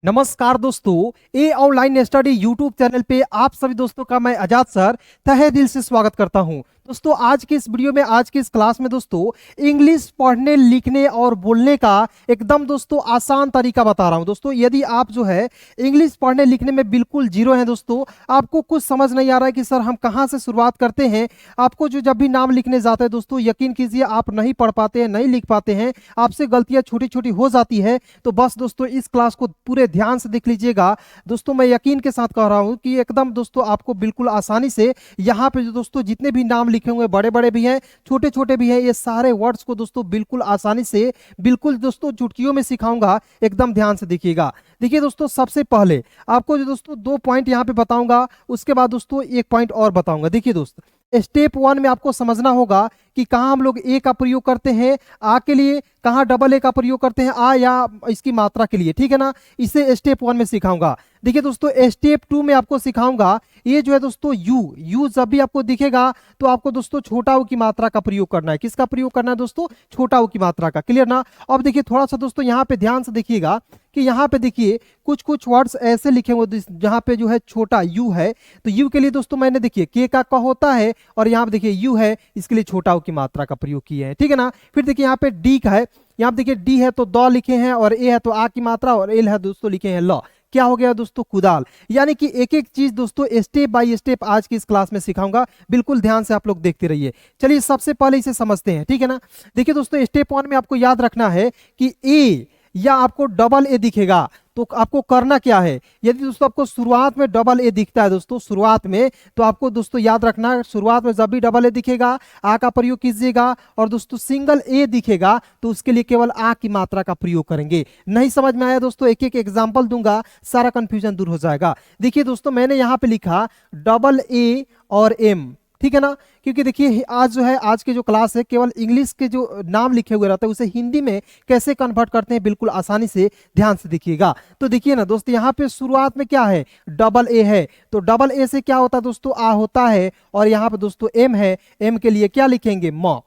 नमस्कार दोस्तों, ए online study YouTube channel पे आप सभी दोस्तों का मैं आजाद सर तहे दिल से स्वागत करता हूं। दोस्तों आज की इस वीडियो में, आज की इस क्लास में दोस्तों इंग्लिश पढ़ने लिखने और बोलने का एकदम दोस्तों आसान तरीका बता रहा हूं। दोस्तों यदि आप जो है इंग्लिश पढ़ने लिखने में बिल्कुल जीरो हैं दोस्तों, आपको कुछ समझ नहीं आ रहा है कि सर हम कहां से शुरुआत करते हैं, आपको जो जब भी नाम लिखने जाते हैं दोस्तों यकीन कीजिए आप नहीं पढ़ पाते हैं, नहीं लिख पाते हैं, आपसे गलतियां छोटी छोटी हो जाती है। तो बस दोस्तों इस क्लास को पूरे ध्यान से देख लीजिएगा। दोस्तों मैं यकीन के साथ कह रहा हूं कि एकदम दोस्तों आपको बिल्कुल आसानी से यहाँ पे जो दोस्तों जितने भी नाम लिखे हुए बड़े बड़े भी हैं, छोटे छोटे भी हैं, ये सारे वर्ड्स को दोस्तों बिल्कुल आसानी से बिल्कुल दोस्तों चुटकियों में सिखाऊंगा। एकदम ध्यान से देखिएगा। देखिए दोस्तों सबसे पहले आपको जो दोस्तों 2 पॉइंट यहाँ पे बताऊंगा, उसके बाद दोस्तों 1 पॉइंट और बताऊंगा। देखिए दोस्त स्टेप 1 में आपको समझना होगा कि कहाँ हम लोग ए का प्रयोग करते हैं आ के लिए, कहाँ डबल ए का प्रयोग करते हैं आ या इसकी मात्रा के लिए, ठीक है ना। इसे स्टेप 1 में सिखाऊंगा। देखिए दोस्तों स्टेप 2 में आपको सिखाऊंगा ये जो है दोस्तों यू जब भी आपको दिखेगा तो आपको दोस्तों छोटा ऊ की मात्रा का प्रयोग करना है। किसका प्रयोग करना है दोस्तों? छोटा ऊ की मात्रा का। क्लियर ना। अब देखिए थोड़ा सा दोस्तों यहाँ पे ध्यान से देखिएगा कि यहाँ पे देखिए कुछ कुछ वर्ड्स ऐसे लिखे हुए जहाँ पे जो है छोटा यू है, तो यू के लिए दोस्तों मैंने देखिए के का क होता है और यहाँ पे देखिए यू है, इसके लिए छोटा ऊ की मात्रा का प्रयोग किया है, ठीक है ना। फिर देखिए यहाँ पे डी का है, यहाँ पे देखिए डी है तो द लिखे हैं और ए है तो आ की मात्रा और एल है दोस्तों लिखे हैं ल। क्या हो गया दोस्तों? कुदाल। यानी कि एक एक चीज दोस्तों स्टेप बाय स्टेप आज की इस क्लास में सिखाऊंगा, बिल्कुल ध्यान से आप लोग देखते रहिए। चलिए सबसे पहले इसे समझते हैं, ठीक है ना। देखिए दोस्तों स्टेप 1 में आपको याद रखना है कि ए या आपको डबल ए दिखेगा तो आपको करना क्या है। यदि दोस्तों आपको शुरुआत में डबल ए दिखता है दोस्तों शुरुआत में, तो आपको दोस्तों याद रखना है शुरुआत में जब भी डबल ए दिखेगा आ का प्रयोग कीजिएगा, और दोस्तों सिंगल ए दिखेगा तो उसके लिए केवल आ की मात्रा का प्रयोग करेंगे। नहीं समझ में आया दोस्तों? एक एक एग्जाम्पल दूंगा, सारा कंफ्यूजन दूर हो जाएगा। देखिए दोस्तों मैंने यहाँ पे लिखा डबल ए और एम, ठीक है ना, क्योंकि देखिए आज जो है आज की जो क्लास है केवल इंग्लिश के जो नाम लिखे हुए रहते हैं उसे हिंदी में कैसे कन्वर्ट करते हैं बिल्कुल आसानी से ध्यान से देखिएगा। तो देखिए ना दोस्तों यहाँ पे शुरुआत में क्या है? डबल ए है, तो डबल ए से क्या होता है दोस्तों? आ होता है, और यहाँ पे दोस्तों एम है, एम के लिए क्या लिखेंगे? म।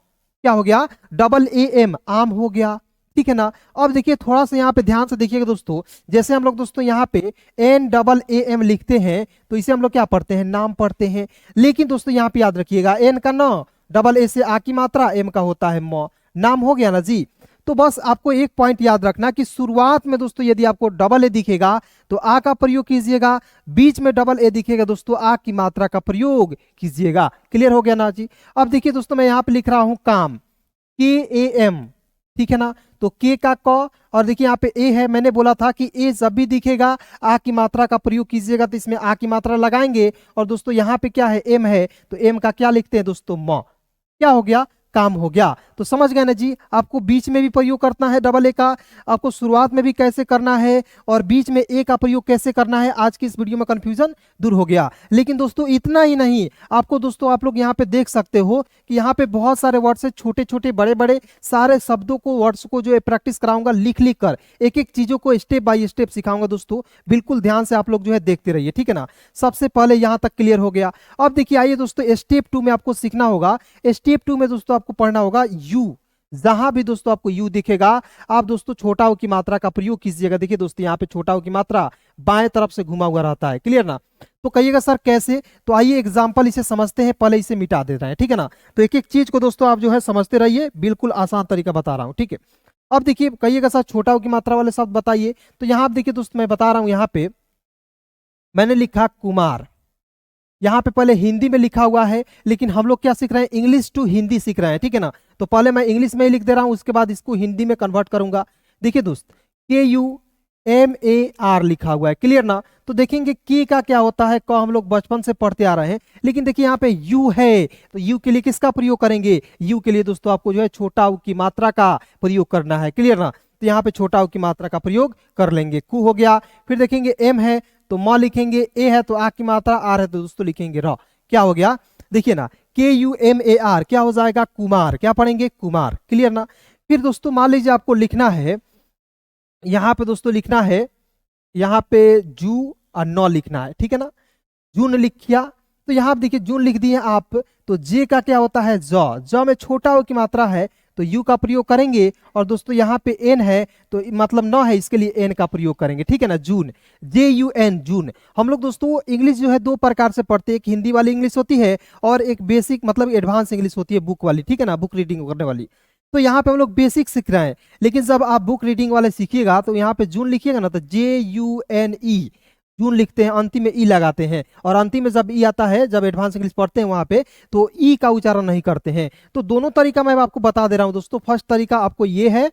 क्या हो गया? डबल ए एम, आम हो गया, ठीक है ना। अब देखिए थोड़ा सा यहाँ पे ध्यान से देखिएगा दोस्तों, जैसे हम लोग दोस्तों यहाँ पे एन डबल ए एम लिखते हैं तो इसे हम लोग क्या पढ़ते हैं? नाम पढ़ते हैं। लेकिन दोस्तों यहाँ पे याद रखिएगा एन का न, डबल ए से आ की मात्रा, एम का होता है म, नाम हो गया ना जी। तो बस आपको एक पॉइंट याद रखना कि शुरुआत में दोस्तों यदि आपको डबल ए दिखेगा तो आ का प्रयोग कीजिएगा, बीच में डबल ए दिखेगा दोस्तों आ की मात्रा का प्रयोग कीजिएगा। क्लियर हो गया ना जी। अब देखिए दोस्तों मैं यहाँ पे लिख रहा हूं काम, के ए एम, ठीक है ना, तो के का क, और देखिए यहाँ पे ए है, मैंने बोला था कि ए जब भी दिखेगा आ की मात्रा का प्रयोग कीजिएगा तो इसमें आ की मात्रा लगाएंगे, और दोस्तों यहाँ पे क्या है? एम है, तो एम का क्या लिखते हैं दोस्तों? म। क्या हो गया? काम हो गया। तो समझ गए ना जी, आपको बीच में भी प्रयोग करना है डबल ए का, आपको शुरुआत में भी कैसे करना है, और बीच में ए का प्रयोग कैसे करना है। आज की इस वीडियो में कंफ्यूजन दूर हो गया। लेकिन दोस्तों इतना ही नहीं, आपको दोस्तों आप लोग यहाँ पे देख सकते हो कि यहाँ पे बहुत सारे वर्ड्स है, छोटे छोटे बड़े बड़े सारे शब्दों को, वर्ड्स को जो है प्रैक्टिस कराऊंगा, लिख लिख कर एक एक चीजों को स्टेप बाय स्टेप सिखाऊंगा दोस्तों। बिल्कुल ध्यान से आप लोग जो है देखते रहिए, ठीक है ना। सबसे पहले यहाँ तक क्लियर हो गया। अब देखिए आइए दोस्तों स्टेप 2 में आपको सीखना होगा। स्टेप 2 में दोस्तों आपको पढ़ना होगा यू। जहां भी दोस्तों आपको यू दिखेगा आप दोस्तों छोटा ऊ की मात्रा का प्रयोग कीजिएगा। देखिए दोस्तों यहाँ पे छोटा ऊ की मात्रा बाएं तरफ से घुमा हुआ रहता है। क्लियर ना। तो कहिएगा सर कैसे? तो आइए एग्जांपल इसे समझते हैं, पहले इसे मिटा देते हैं, ठीक है ना। तो एक एक चीज को दोस्तों आप जो है समझते रहिए, बिल्कुल आसान तरीका बता रहा हूं, ठीक है। अब देखिए कहिएगा सर छोटा ऊ की मात्रा वाले शब्द बताइए। तो यहाँ आप देखिए दोस्तों मैं बता रहा हूं, यहाँ पे मैंने लिखा कुमार। यहाँ पे पहले हिंदी में लिखा हुआ है, लेकिन हम लोग क्या सीख रहे हैं? इंग्लिश टू हिंदी सीख रहे हैं, ठीक है ना। तो पहले मैं इंग्लिश में ही लिख दे रहा हूं, उसके बाद इसको हिंदी में कन्वर्ट करूंगा। देखिए दोस्त के यू एम ए आर लिखा हुआ है। क्लियर ना। तो देखेंगे की का क्या होता है? क हम लोग बचपन से पढ़ते आ रहे हैं, लेकिन देखिए यहाँ पे यू है, तो यू के लिए किसका प्रयोग करेंगे? यू के लिए दोस्तों आपको जो है छोटा ऊ की मात्रा का प्रयोग करना है। क्लियर ना। तो यहाँ पे छोटा ऊ की मात्रा का प्रयोग कर लेंगे, कु हो गया। फिर देखेंगे एम है तो म लिखेंगे, ए है तो आ की मात्रा, आर है तो दोस्तों लिखेंगे र। क्या हो गया? देखिए ना के यू एम ए आर क्या हो जाएगा? कुमार। क्या पढ़ेंगे? कुमार। क्लियर ना। फिर दोस्तों मान लीजिए आपको लिखना है, यहाँ पे दोस्तों लिखना है, यहाँ पे जू और नौ लिखना है, ठीक है ना। जून लिख किया तो यहाँ आप देखिए जून लिख दिए आप, तो जे का क्या होता है? ज। ज में छोटा ओ की मात्रा है तो यू का प्रयोग करेंगे, और दोस्तों यहाँ पे एन है तो मतलब 9 है, इसके लिए एन का प्रयोग करेंगे, ठीक है ना। जून, JUN, जून। हम लोग दोस्तों इंग्लिश जो है दो प्रकार से पढ़ते हैं, एक हिंदी वाली इंग्लिश होती है और एक बेसिक मतलब एडवांस इंग्लिश होती है, बुक वाली, ठीक है ना, बुक रीडिंग करने वाली। तो यहाँ पे हम लोग बेसिक सीख रहे हैं, लेकिन जब आप बुक रीडिंग वाले सीखिएगा तो यहाँ पे जून लिखिएगा ना तो JUNE, जून लिखते हैं, अंतिम में ई लगाते हैं, और अंतिम में जब ई आता है, जब एडवांस इंग्लिश पढ़ते हैं वहां पे, तो ई का उच्चारण नहीं करते हैं। तो दोनों तरीका मैं आपको बता दे रहा हूं दोस्तों। फर्स्ट तरीका आपको ये है,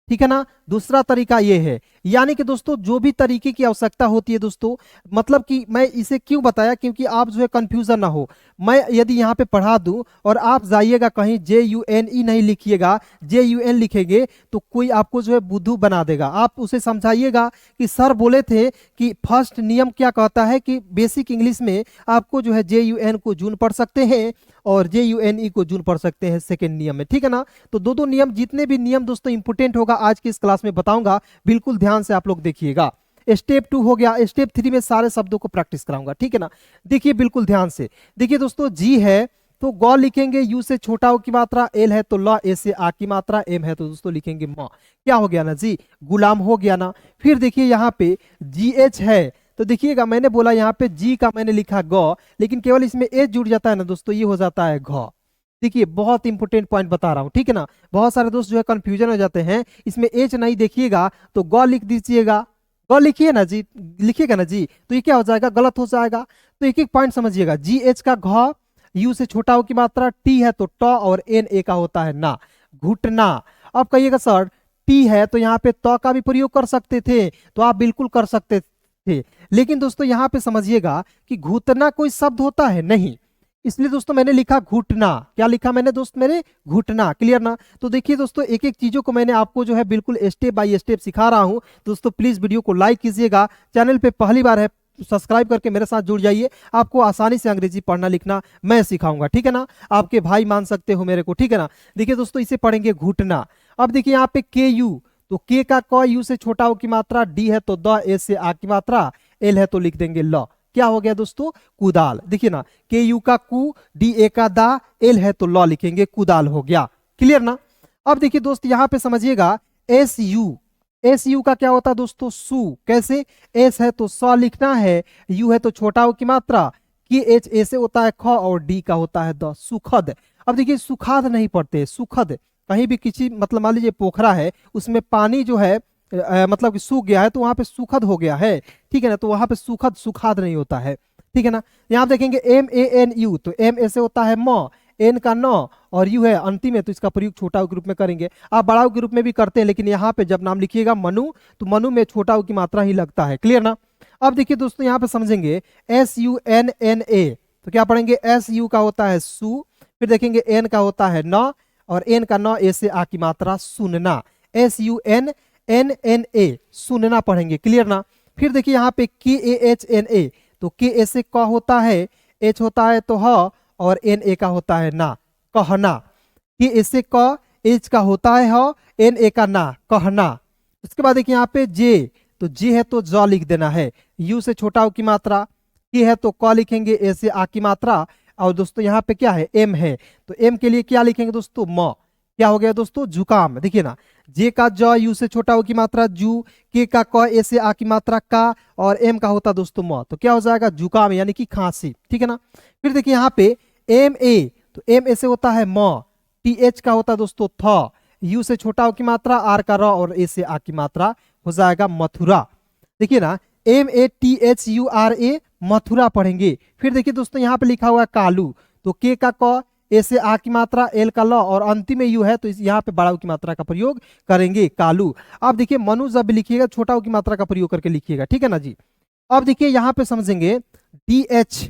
ठीक है ना, दूसरा तरीका ये है। यानी कि दोस्तों जो भी तरीके की आवश्यकता होती है दोस्तों, मतलब कि मैं इसे क्यों बताया, क्योंकि आप जो है कंफ्यूजन ना हो। मैं यदि यहाँ पे पढ़ा दूं और आप जाइएगा कहीं JUNE नहीं लिखिएगा, JUN लिखेंगे, तो कोई आपको जो है बुद्धू बना देगा। आप उसे समझाइएगा कि सर बोले थे कि फर्स्ट नियम क्या कहता है कि बेसिक इंग्लिश में आपको जो है JUN को जून पढ़ सकते हैं और JUNE को जून पढ़ सकते हैं सेकेंड नियम में, ठीक है ना। तो दो दो नियम, जितने भी नियम दोस्तों इंपोर्टेंट होगा आज की इस क्लास में बताऊंगा, बिल्कुल ध्यान से आप लोग देखिएगा। स्टेप 2 हो गया, स्टेप 3 में सारे शब्दों को प्रैक्टिस कराऊंगा, ठीक है ना। देखिए बिल्कुल ध्यान से देखिए दोस्तों, जी है तो गौ लिखेंगे, यू से छोटा ओ की मात्रा, एल है तो ल, ए से आ की मात्रा, एम है तो दोस्तों लिखेंगे म। क्या हो गया ना जी, गुलाम हो गया ना। फिर देखिए यहाँ पे GH है, तो देखिएगा मैंने बोला यहाँ पे जी का मैंने लिखा ग, लेकिन केवल इसमें एच जुड़ जाता है ना दोस्तों, ये हो जाता है घ। देखिए बहुत इंपोर्टेंट पॉइंट बता रहा हूं, ठीक है ना। बहुत सारे दोस्त जो है कंफ्यूजन हो जाते हैं, इसमें एच नहीं देखिएगा तो ग लिख दीजिएगा, ग लिखिए ना जी, लिखिएगा ना जी, तो ये क्या हो जाएगा, गलत हो जाएगा। तो एक एक पॉइंट समझिएगा, GH का घ, यू से छोटा हो की मात्रा, टी है तो ट, और एन ए का होता है ना, घुटना। अब कहिएगा सर टी है तो यहाँ पे त का भी प्रयोग कर सकते थे, तो आप बिल्कुल कर सकते थे, लेकिन दोस्तों यहाँ पे समझिएगा कि घुटना कोई शब्द होता है नहीं, इसलिए दोस्तों मैंने लिखा घुटना। क्या लिखा मैंने दोस्त, मेरे घुटना। क्लियर ना। तो देखिए दोस्तों एक एक चीजों को मैंने आपको जो है बिल्कुल स्टेप बाय स्टेप सिखा रहा हूं दोस्तों। प्लीज वीडियो को लाइक कीजिएगा, चैनल पे पहली बार है सब्सक्राइब करके मेरे साथ जुड़ जाइए, आपको आसानी से अंग्रेजी पढ़ना लिखना मैं सिखाऊंगा, ठीक है ना। आपके भाई मान सकते हो मेरे को, ठीक है ना। देखिए दोस्तों इसे पढ़ेंगे घुटना। अब देखिए यहाँ पे KU, तो के का क, यू से छोटा ओ की मात्रा, डी है तो द, ए से आ की मात्रा, एल है तो लिख देंगे ल। क्या हो गया दोस्तों, कुदाल। देखिए ना, KU का कु, DA का दा, एल है तो ल लिखेंगे, कुदाल हो गया। क्लियर ना। अब देखिए दोस्त यहाँ पे समझिएगा SU का क्या होता है दोस्तों, सु। कैसे, एस है तो स लिखना है, यू है तो छोटा ओ की मात्रा, KH ए से होता है ख, और डी का होता है द, सुखद। अब देखिए सुखाद नहीं पढ़ते, सुखद। कहीं भी किसी मतलब मान लीजिए पोखरा है, उसमें पानी जो है मतलब कि सूख गया है तो वहां पे सुखद हो गया है, ठीक है ना, तो वहां पे सुखद सुखाद नहीं होता है, ठीक है ना। यहाँ देखेंगे MANU, तो एम ऐसे होता है म, एन का न, और यू है अंतिम है तो इसका प्रयोग छोटा उ के रूप में करेंगे। आप बड़ा उ के रूप में भी करते हैं, लेकिन यहाँ पे जब नाम लिखिएगा मनु, तो मनु में छोटा उ की मात्रा ही लगता है। क्लियर ना। अब देखिए दोस्तों यहाँ पे समझेंगे SUNNA, तो क्या पढ़ेंगे, SU का होता है सु, फिर देखेंगे एन का होता है न, और एन का न, ए से आ की मात्रा, सुनना। SUNNA, सुनना पढ़ेंगे। क्लियर ना। फिर देखिए यहाँ पे KAHNA, तो के ऐसे क होता है, एच होता है तो ह, और NA का होता है ना, कहना। के ऐसे क, एच का होता है ह, NA का ना, कहना। उसके बाद देखिए यहाँ पे जे, तो जे है तो ज लिख देना है, यू से छोटा ओ की मात्रा, के है तो क लिखेंगे, ए से आ की मात्रा, और दोस्तों यहाँ पे क्या है, एम है, तो एम के लिए क्या लिखेंगे दोस्तों, म। क्या हो गया दोस्तों, जुकाम। देखिए ना, जे का ज, यू से छोटा ओ की मात्रा जू, के का क, ए से आ की मात्रा का, और एम का होता दोस्तों म, तो क्या हो जाएगा, जुकाम यानी कि खांसी, ठीक है ना। फिर देखिए यहाँ पे MA, तो एम ऐसे होता है म, TH का होता दोस्तों थ, यू से छोटा ओ की मात्रा, आर का र, और ए से आ की मात्रा, हो जाएगा मथुरा। देखिए ना, MATHURA, मथुरा पढ़ेंगे। फिर देखिए दोस्तों यहाँ पे लिखा हुआ है कालू, तो के का क, ए से आ की मात्रा, एल का ल, और अंतिम में यू है तो यहाँ पे बड़ा उ की मात्रा का प्रयोग करेंगे, कालू। अब देखिए मनु जब भी लिखिएगा छोटा उ की मात्रा का प्रयोग करके लिखिएगा, ठीक है ना जी। अब देखिए यहाँ पे समझेंगे DHANUSH,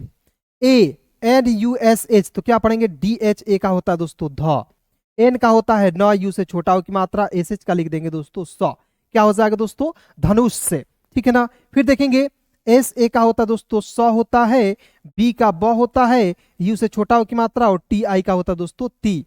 तो क्या पढ़ेंगे, DHA का होता है दोस्तों ध, एन का होता है न, यू से छोटा उ की मात्रा, एस का लिख देंगे दोस्तों स। क्या हो जाएगा दोस्तों, धनुष से, ठीक है ना। फिर देखेंगे SA का होता है दोस्तों स होता है, बी का ब होता है, यू से छोटा ओ की मात्रा, और TI का होता है दोस्तों ती,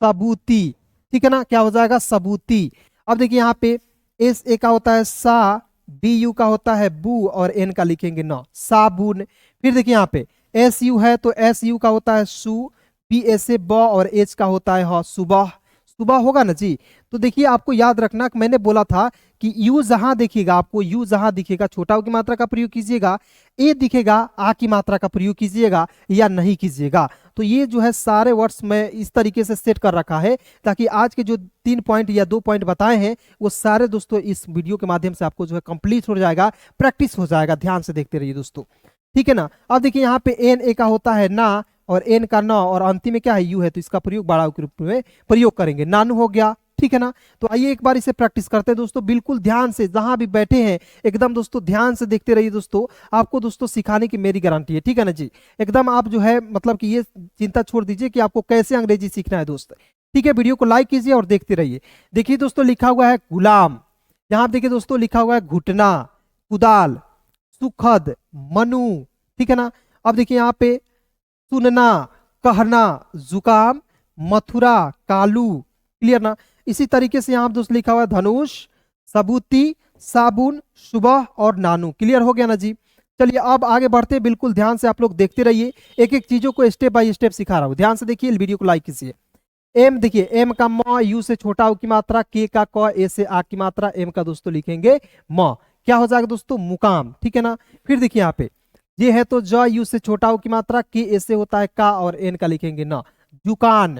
सबूती, ठीक है ना। क्या हो जाएगा, सबूती। अब देखिए यहाँ पे SA का होता है सा, BU का होता है बू, और एन का लिखेंगे न, साबुन। फिर देखिए यहाँ पे SU है तो SU का होता है सु, B ऐसे ब, और एच का होता है ह, सुबह। सुबह होगा ना जी। तो देखिए आपको याद रखना कि मैंने बोला था कि यू जहां देखिएगा, आपको यू जहां दिखेगा छोटा ऊ की मात्रा का प्रयोग कीजिएगा, ए दिखेगा आ की मात्रा का प्रयोग कीजिएगा या नहीं कीजिएगा। तो ये जो है सारे वर्ड्स मैं इस तरीके से सेट कर रखा है ताकि आज के जो 3 पॉइंट या 2 पॉइंट बताए हैं वो सारे दोस्तों इस वीडियो के माध्यम से आपको जो है कंप्लीट हो जाएगा, प्रैक्टिस हो जाएगा। ध्यान से देखते रहिए दोस्तों, ठीक है ना। अब देखिए यहाँ पे एन ए का होता है ना और एन का न और अंतिम में क्या है यू है, तो इसका प्रयोग बड़ा के रूप में प्रयोग करेंगे, नानू हो गया, ठीक है ना। तो आइए एक बार इसे प्रैक्टिस करते हैं दोस्तों, बिल्कुल ध्यान से जहां भी बैठे हैं एकदम दोस्तों ध्यान से देखते रहिए दोस्तों, आपको दोस्तों सिखाने की मेरी गारंटी है, ठीक है ना जी। एकदम आप जो है मतलब कि ये चिंता छोड़ दीजिए कि आपको कैसे अंग्रेजी सीखना है दोस्त, ठीक है। वीडियो को लाइक कीजिए और देखते रहिए। देखिए दोस्तों लिखा हुआ है गुलाम, यहाँ पे देखिए दोस्तों लिखा हुआ है घुटना, कुदाल, सुखद, मनु, ठीक है ना। अब देखिए यहाँ पे सुनना, कहना, जुकाम, मथुरा, कालू, क्लियर ना। इसी तरीके से यहाँ दोस्त लिखा हुआ है धनुष, सबूती, साबुन, सुबह और नानू, क्लियर हो गया ना जी। चलिए अब आगे बढ़ते हैं, बिल्कुल ध्यान से आप लोग देखते रहिए, एक एक चीजों को स्टेप बाय स्टेप सिखा रहा हूँ, ध्यान से देखिए, वीडियो को लाइक कीजिए। एम देखिए, एम का म, यू से छोटा ऊ की मात्रा, के का क, ए से आ की मात्रा, एम का दोस्तों लिखेंगे म, क्या हो जाएगा दोस्तों मुकाम, ठीक है ना। फिर देखिए यहाँ पे ये है तो ज, यू से छोटा ऊ की मात्रा, के ए से होता है का और एन का लिखेंगे ना, जुकान।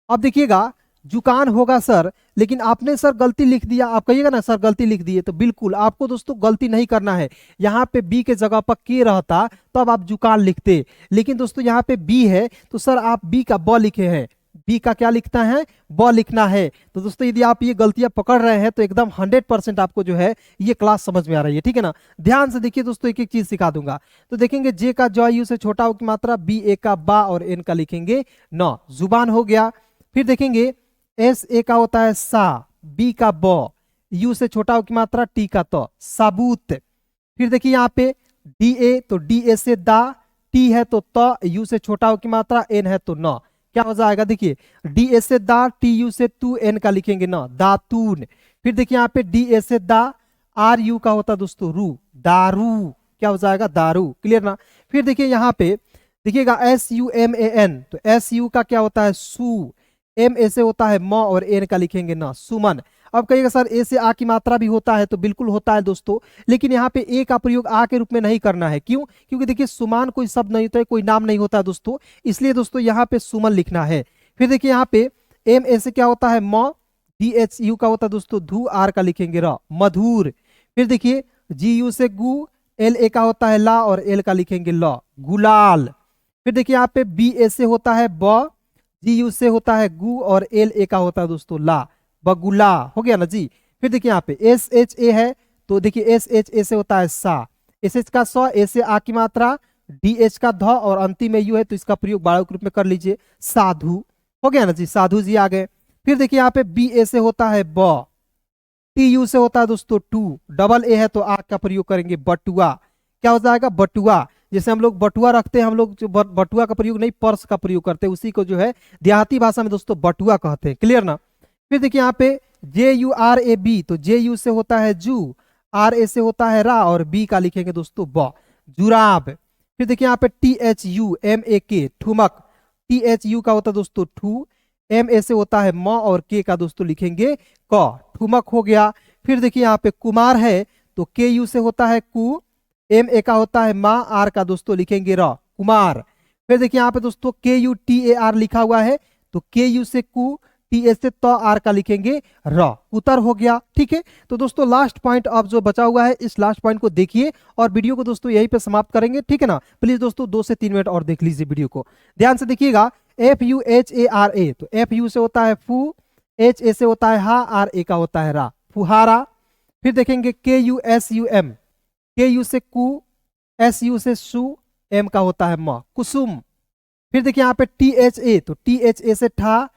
अब देखिएगा जुकान होगा सर, लेकिन आपने सर गलती लिख दिया, आप कहिएगा ना सर गलती लिख दिए, तो बिल्कुल आपको दोस्तों गलती नहीं करना है। यहाँ पे बी के जगह पर के रहता तो अब आप जुकान लिखते, लेकिन दोस्तों यहाँ पे बी है तो सर आप बी का ब लिखे हैं, बी का क्या लिखता है ब लिखना है। तो दोस्तों यदि आप ये गलतियां पकड़ रहे हैं तो एकदम 100% आपको जो है ये क्लास समझ में आ रही है, ठीक है ना। ध्यान से देखिए दोस्तों, एक एक चीज सिखा दूंगा। तो देखेंगे जे का ज, यू से छोटा ऊ की मात्रा, बी ए का बा और एन का लिखेंगे न, जुबान हो गया। फिर देखेंगे एस ए का होता है सा, बी का ब, यू से छोटा ऊ की मात्रा, टी का त, साबूत। फिर देखिए यहाँ पे डी ए, तो डी ए से दा, टी है तो त, यू से छोटा ऊ की मात्रा, एन है तो न, क्या हो जाएगा देखिए डी ए से दा, टी यू से तू, एन का लिखेंगे न, दातून। फिर देखिए यहाँ पे डी ए से दा, आर यू का होता है दोस्तों रू, दारू, क्या हो जाएगा दारू, क्लियर ना। फिर देखिए यहाँ पे देखिएगा S U M A N, तो एस यू का क्या होता है सू, एम ए से होता है म और एन का लिखेंगे ना, सुमन। अब कहिएगा सर ए से आ की मात्रा भी होता है, तो बिल्कुल होता है दोस्तों, लेकिन यहाँ पे ए का प्रयोग आ के रूप में नहीं करना है, क्यों, क्योंकि देखिए सुमान कोई शब्द नहीं होता है, कोई नाम नहीं होता है दोस्तों, इसलिए दोस्तों यहाँ पे सुमन लिखना है। फिर देखिए यहाँ पे एम ए से क्या होता है म, डी एच यू का होता है दोस्तों धू, आर का लिखेंगे र, मधुर। फिर देखिए जी यू से गु, एल ए का होता है ला और एल का लिखेंगे ल, गुलाल। फिर देखिए यहाँ पे बी ए से होता है ब, जी यू से होता है गु और एल ए का होता है दोस्तों ला, बगुला, हो गया ना जी। फिर देखिए यहाँ पे एस एच ए है, तो देखिए एस एच ए से होता है सा, एस एच का स, ए से आ की मात्रा, डी एच का ध और अंतिम में यू है, तो इसका प्रयोग बारह के रूप में कर लीजिए, साधु, हो गया ना जी, साधु जी आ गए। फिर देखिए यहाँ पे बी ए से होता है ब, टी यू से होता है दोस्तों टू, डबल ए है तो आ का प्रयोग करेंगे बटुआ, क्या हो जाएगा बटुआ। जैसे हम लोग बटुआ रखते हैं, हम लोग जो बटुआ का प्रयोग नहीं पर्स का प्रयोग करते हैं, उसी को जो है देहाती भाषा में दोस्तों बटुआ कहते हैं, क्लियर ना। फिर देखिए यहाँ पे जे यू आर ए बी, तो जे यू से होता है जू, आर ए से होता है रा और बी का लिखेंगे दोस्तों ब, जुराब। फिर देखिए यहाँ पे T H U M A K, ठुमक, टी एच यू का होता है दोस्तों ठू, एम ए से होता है म और के का दोस्तों लिखेंगे क, ठुमक हो गया। फिर देखिए यहाँ पे कुमार है, तो के यू से होता है कु, एम ए का होता है मा, आर का दोस्तों लिखेंगे र, कुमार। फिर देखिए यहाँ पे दोस्तों के यू टी ए आर लिखा हुआ है, तो के यू से कु, टी ए से तो, आर का लिखेंगे र, उत्तर हो गया, ठीक है। तो दोस्तों लास्ट पॉइंट अब जो बचा हुआ है, इस लास्ट पॉइंट को देखिए और वीडियो को दोस्तों यहीं पे समाप्त करेंगे, ठीक है ना। प्लीज दोस्तों 2 से 3 मिनट और देख लीजिए वीडियो को, ध्यान से देखिएगा। F U H A R A, तो एफ यू से होता है फू, एच ए से होता है हा, आर ए का होता है रा, फुहारा। फिर देखेंगे के यू एस यू एम, के यू से कु, एस यू से सु, एम का होता है म, कुसुम। फिर देखिए यहाँ पे टी एच ए, तो टी एच ए से ठा,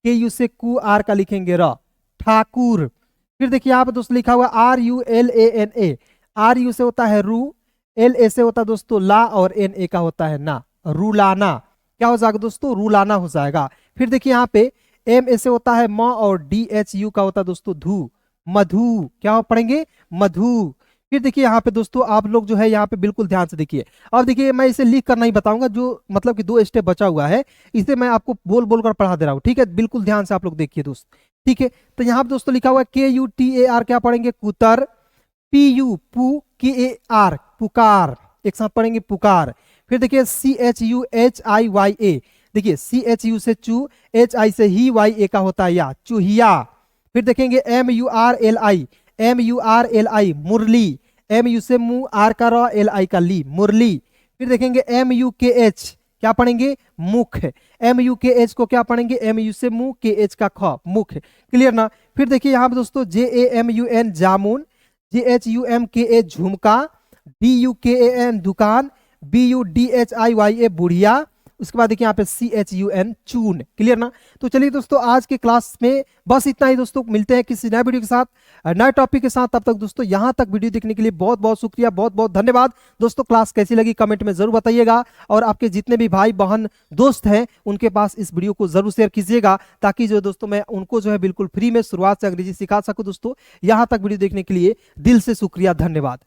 के यू से कु, आर का लिखेंगे र, ठाकुर। फिर देखिए यहाँ पे दोस्तों लिखा हुआ R U L A N A, R U से होता है रू, एल ए से होता है दोस्तों ला और एन ए का होता है ना, रूलाना, क्या हो जाएगा दोस्तों रूलाना हो जाएगा। फिर देखिए यहाँ पे एम ए से होता है म और डी एच यू का होता है दोस्तों धू, मधु, क्या पढ़ेंगे मधु। फिर देखिए यहाँ पे दोस्तों आप लोग जो है यहाँ पे बिल्कुल ध्यान से देखिए। अब देखिए मैं इसे लिख कर नहीं बताऊंगा, जो मतलब कि 2 स्टेप बचा हुआ है इसे मैं आपको बोल बोल कर पढ़ा दे रहा हूँ, ठीक है। बिल्कुल ध्यान से आप लोग देखिए दोस्त, ठीक है। तो यहाँ पे दोस्तों लिखा हुआ है KUTAR, क्या पढ़ेंगे? कुतर। PU पू, KAR पुकार, एक साथ पढ़ेंगे पुकार। फिर देखिए CHUHIYA, देखिए CHU से चू, HI से ही, YA का होता है या, चूहिया। फिर देखेंगे MURLI मुरली, MU से मुंह, आर का र, LI का ली, मुरली। फिर देखेंगे MUKH, क्या पढ़ेंगे? मुख। MUKH को क्या पढ़ेंगे? MU से मुंह, KH का ख, मुख। क्लियर ना? फिर देखिए यहाँ पे दोस्तों JAMUN जामुन, JHUMKA झुमका, DUKAN दुकान, BUDHIYA बुढ़िया। उसके बाद देखिए यहाँ पे CHUN चून। क्लियर ना? तो चलिए दोस्तों आज के क्लास में बस इतना ही दोस्तों, मिलते हैं किसी नए वीडियो के साथ, नए टॉपिक के साथ। तब तक दोस्तों यहाँ तक वीडियो देखने के लिए बहुत बहुत शुक्रिया, बहुत बहुत धन्यवाद। दोस्तों क्लास कैसी लगी कमेंट में जरूर बताइएगा, और आपके जितने भी भाई बहन दोस्त हैं उनके पास इस वीडियो को जरूर शेयर कीजिएगा, ताकि जो दोस्तों मैं उनको जो है बिल्कुल फ्री में शुरुआत से अंग्रेजी सिखा सकूं। दोस्तों यहाँ तक वीडियो देखने के लिए दिल से शुक्रिया, धन्यवाद।